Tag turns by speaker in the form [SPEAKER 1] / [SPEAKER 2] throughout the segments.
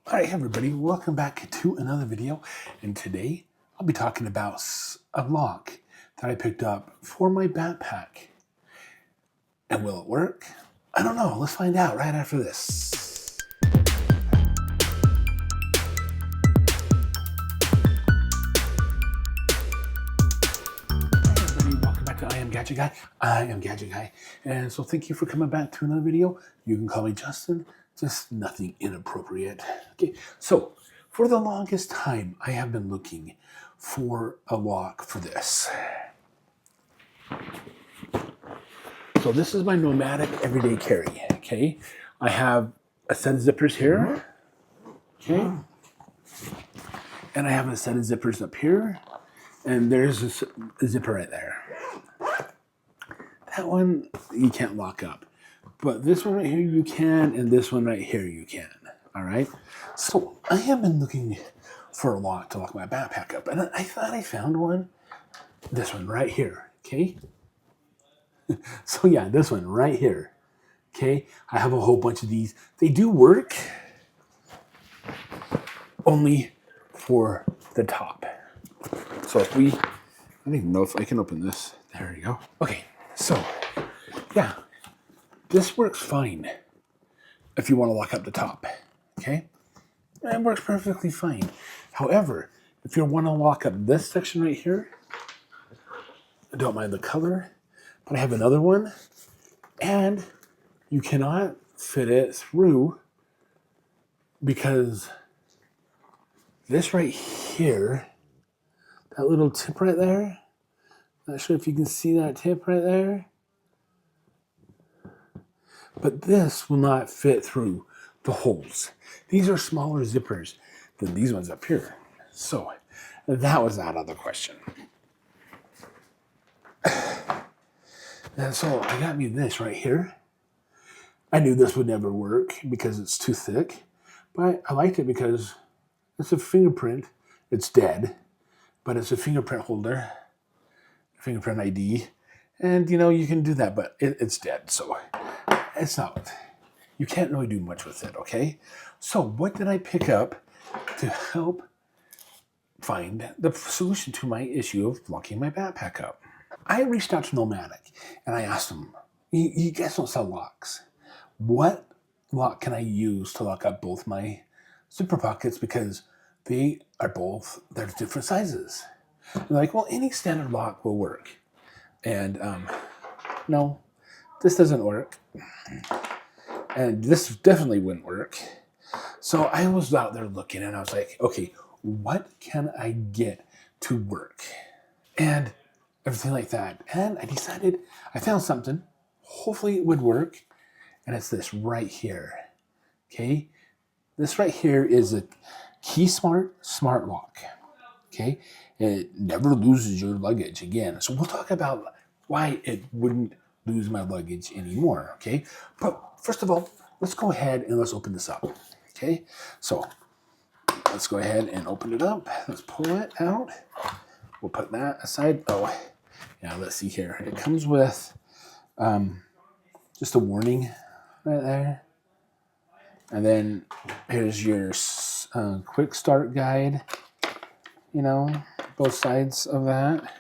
[SPEAKER 1] All right, everybody, welcome back to another video. And today I'll be talking about a lock that I picked up for my backpack. And will it work? I don't know. Let's find out right after this. Hey everybody, welcome back to I Am Gadget Guy. I am Gadget Guy. And so thank you for coming back to another video. You can call me Justin. Just nothing inappropriate. Okay, so for the longest time, I have been looking for a lock for this. So this is my nomadic everyday carry, okay? I have a set of zippers here, okay? And I have a set of zippers up here, and there's a zipper right there. That one you can't lock up. But this one right here you can, and this one right here you can, all right? So I have been looking for a lock to lock my backpack up, and I thought I found one. This one right here, okay? So yeah, this one right here, okay? I have a whole bunch of these. They do work, only for the top. So if we, I don't even know if I can open this. There you go. Okay, so yeah. This works fine if you want to lock up the top, okay? It works perfectly fine. However, if you want to lock up this section right here, I don't mind the color, but I have another one, and you cannot fit it through because this right here, that little tip right there, not sure if you can see that tip right there, but this will not fit through the holes. These are smaller zippers than these ones up here. So that was out of the question. And so I got me this right here. I knew this would never work because it's too thick, but I liked it because it's a fingerprint. It's dead, but it's a fingerprint holder, fingerprint ID. And you know, you can do that, but it's dead. So it's not, you can't really do much with it, okay? So what did I pick up to help find the solution to my issue of locking my backpack up? I reached out to Nomadic and I asked them, you guys don't sell locks. What lock can I use to lock up both my zipper pockets because they are both, they're different sizes. They're like, well, any standard lock will work. And no, this doesn't work. And this definitely wouldn't work. So I was out there looking and I was like, okay, what can I get to work? And everything like that. And I decided, I found something, hopefully it would work. And it's this right here, okay? This right here is a KeySmart Smart Lock, okay? It never loses your luggage again. So we'll talk about why it wouldn't lose my luggage anymore, okay? But first of all, let's go ahead and let's open this up, okay? So let's go ahead and open it up. Let's pull it out. We'll put that aside. Oh, yeah, let's see here. It comes with just a warning right there. And then here's your quick start guide, you know, both sides of that.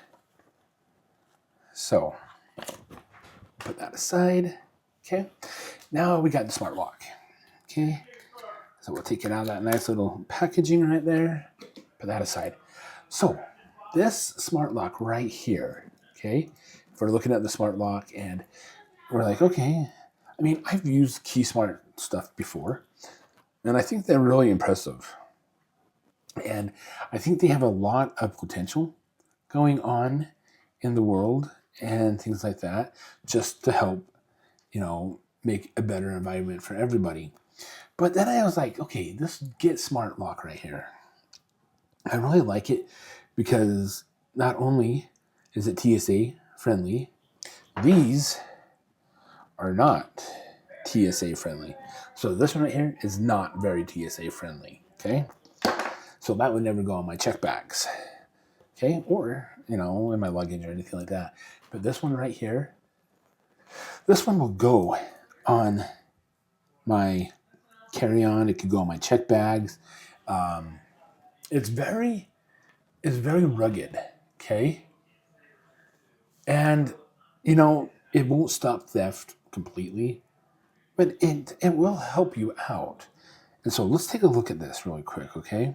[SPEAKER 1] So put that aside, okay? Now we got the smart lock, okay? So we'll take it out of that nice little packaging right there, put that aside. So this smart lock right here, okay? If we're looking at the smart lock and we're like, okay, I mean, I've used KeySmart stuff before, and I think they're really impressive. And I think they have a lot of potential going on in the world and things like that, just to help, you know, make a better environment for everybody. But then I was like, okay, this Get Smart Lock right here, I really like it because not only is it TSA friendly, these are not TSA friendly. So this one right here is not very TSA friendly, okay? So that would never go on my check bags, okay? Or, you know, in my luggage or anything like that. But this one right here, this one will go on my carry-on. It could go on my check bags. It's very rugged, okay? And, you know, it won't stop theft completely, but it will help you out. And so let's take a look at this really quick, okay?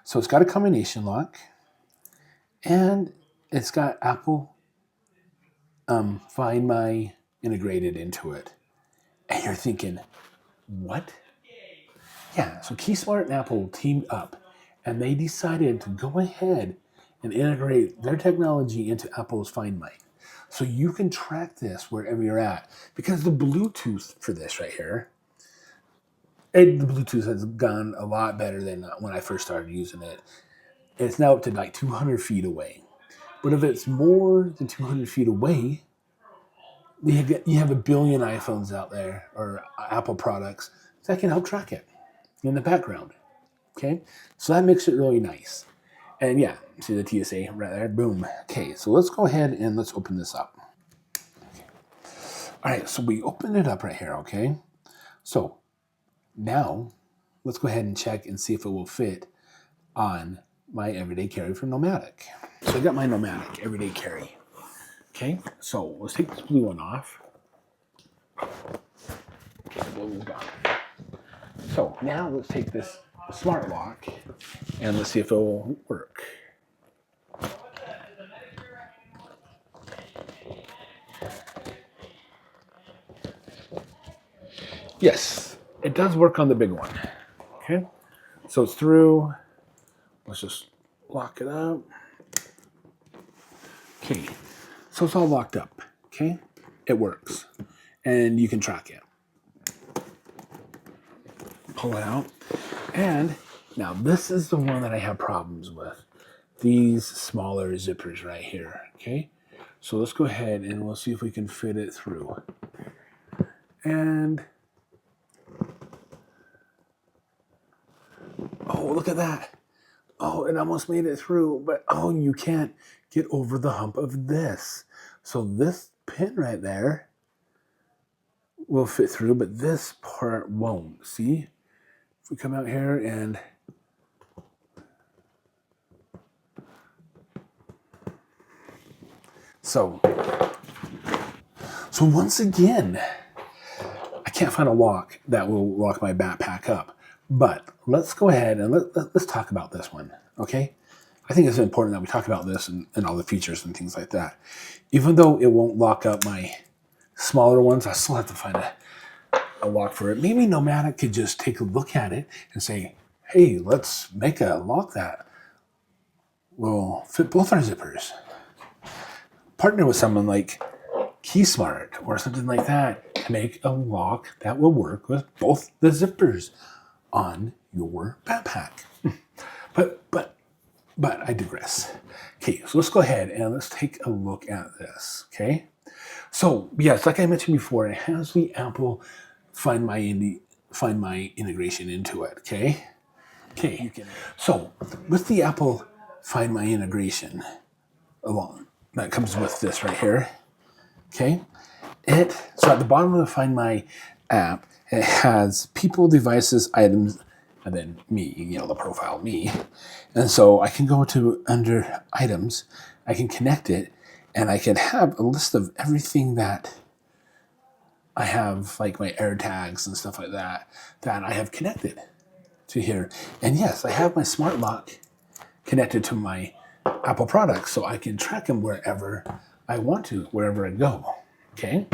[SPEAKER 1] So it's got a combination lock, and it's got Apple Find My integrated into it. And you're thinking, what? Yeah, so KeySmart and Apple teamed up, and they decided to go ahead and integrate their technology into Apple's Find My. So you can track this wherever you're at. Because the Bluetooth for this right here, the Bluetooth has gone a lot better than when I first started using it. It's now up to like 200 feet away. But if it's more than 200 feet away, you have a billion iPhones out there or Apple products that can help track it in the background. Okay, so that makes it really nice. And yeah, see the TSA right there, boom. Okay, so let's go ahead and let's open this up. Okay. All right, so we opened it up right here, okay? So now let's go ahead and check and see if it will fit on my everyday carry from Nomadic. So I got my Nomadic everyday carry. Okay, so let's take this blue one off. Okay, the blue is gone. So now let's take this Smart Lock and let's see if it will work. Yes, it does work on the big one. Okay, so it's through. Let's just lock it up. Okay, so it's all locked up. Okay, it works, and you can track it. Pull it out, and now this is the one that I have problems with. These smaller zippers right here. Okay, so let's go ahead and we'll see if we can fit it through. And oh, look at that. Oh, it almost made it through, but oh, you can't get over the hump of this. So this pin right there will fit through, but this part won't. See? If we come out here and so once again, I can't find a lock that will lock my backpack up. But let's go ahead and let's talk about this one, okay? I think it's important that we talk about this and all the features and things like that. Even though it won't lock up my smaller ones, I still have to find a lock for it. Maybe Nomadic could just take a look at it and say, hey, let's make a lock that will fit both our zippers. Partner with someone like KeySmart or something like that to make a lock that will work with both the zippers on your backpack. But I digress. Okay, so let's go ahead and let's take a look at this, okay? So, yes, like I mentioned before, it has the Apple Find My integration into it, okay? Okay, so with the Apple Find My integration along, that comes with this right here, okay? So at the bottom of the Find My app, it has people, devices, items, and then me, you know, the profile me. And so I can go to under items, I can connect it, and I can have a list of everything that I have, like my air tags and stuff like that, that I have connected to here. And yes, I have my smart lock connected to my Apple products, so I can track them wherever I want to, wherever I go, okay?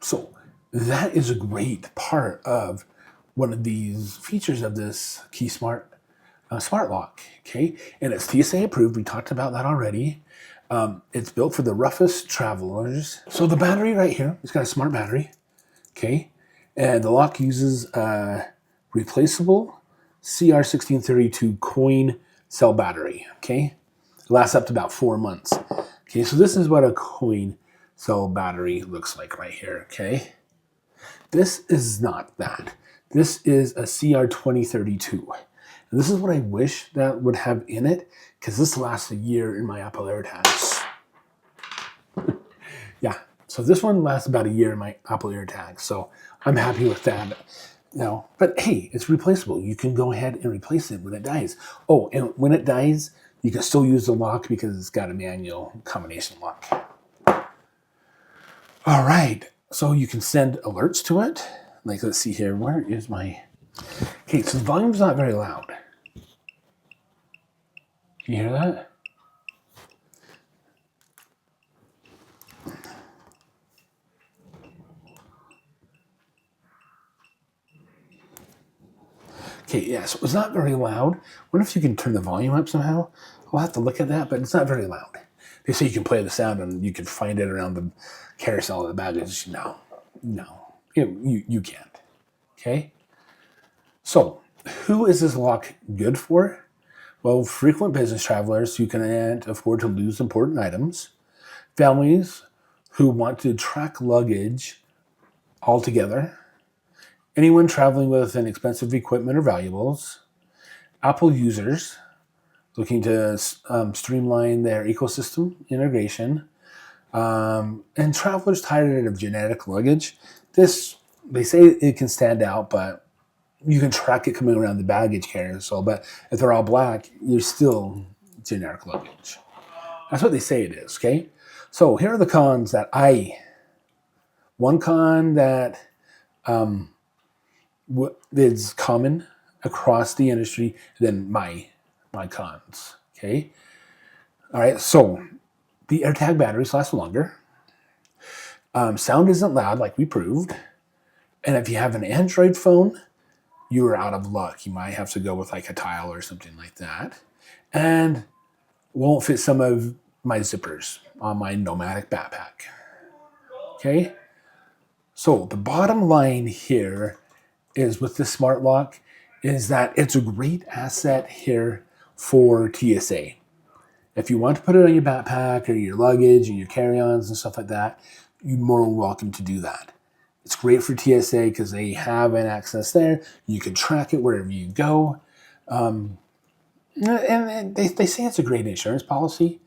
[SPEAKER 1] So that is a great part of one of these features of this KeySmart Smart Lock, okay? And it's TSA approved. We talked about that already. It's built for the roughest travelers. So the battery right here, it's got a smart battery, okay? And the lock uses a replaceable CR1632 coin cell battery, okay? It lasts up to about 4 months. Okay, so this is what a coin cell battery looks like right here, okay? This is not that. This is a CR2032. And this is what I wish that would have in it, because this lasts a year in my Apple AirTags. Yeah, so this one lasts about a year in my Apple AirTags, so I'm happy with that. but hey, it's replaceable. You can go ahead and replace it when it dies. Oh, and when it dies, you can still use the lock because it's got a manual combination lock. All right, so you can send alerts to it. Like, let's see here, where is my... Okay, so the volume's not very loud. Can you hear that? Okay, yeah, so it's not very loud. I wonder if you can turn the volume up somehow. I'll have to look at that, but it's not very loud. They say you can play the sound and you can find it around the carousel of the baggage. No, you can't. Okay? So, who is this lock good for? Well, frequent business travelers who can't afford to lose important items, families who want to track luggage altogether, anyone traveling with inexpensive equipment or valuables, Apple users looking to streamline their ecosystem integration, and travelers tired of genetic luggage. This, they say it can stand out, but you can track it coming around the baggage carousel. But if they're all black, you're still generic luggage. That's what they say it is, okay? So here are the cons that one con that is common across the industry, then my cons, okay? All right, so the AirTag batteries last longer. Sound isn't loud like we proved. And if you have an Android phone, you are out of luck. You might have to go with like a Tile or something like that. And won't fit some of my zippers on my nomadic backpack. Okay? So the bottom line here is with the Smart Lock is that it's a great asset here for TSA. If you want to put it on your backpack or your luggage or your carry-ons and stuff like that, you're more than welcome to do that. It's great for TSA because they have an access there. You can track it wherever you go. And they say it's a great insurance policy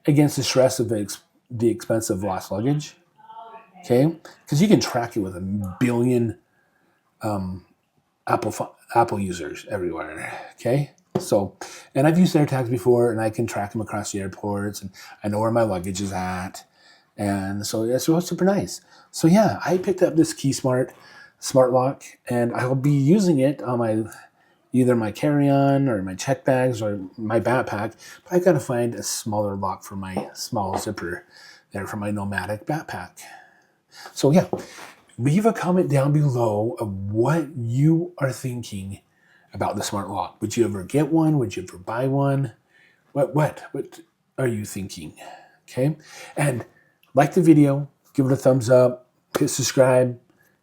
[SPEAKER 1] against the stress of the expense of lost luggage. Okay? Because you can track it with a billion Apple users everywhere. Okay? So, and I've used AirTags before, and I can track them across the airports, and I know where my luggage is at. And so it's super nice. So yeah, I picked up this KeySmart Smart Lock, and I'll be using it on either my carry-on or my check bags or my backpack. But I gotta find a smaller lock for my small zipper there for my nomadic backpack. So yeah, leave a comment down below of what you are thinking about the Smart Lock. Would you ever get one? Would you ever buy one? What are you thinking? Okay, and like the video, give it a thumbs up, hit subscribe,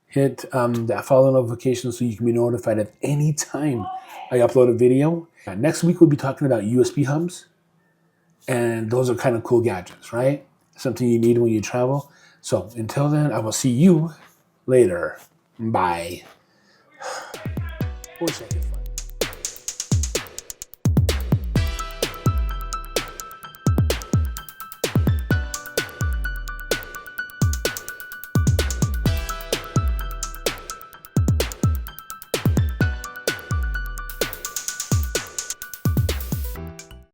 [SPEAKER 1] hit that follow notification so you can be notified of any time I upload a video. Next week we'll be talking about USB hubs, and those are kind of cool gadgets, right? Something you need when you travel. So until then, I will see you later. Bye. 4 seconds.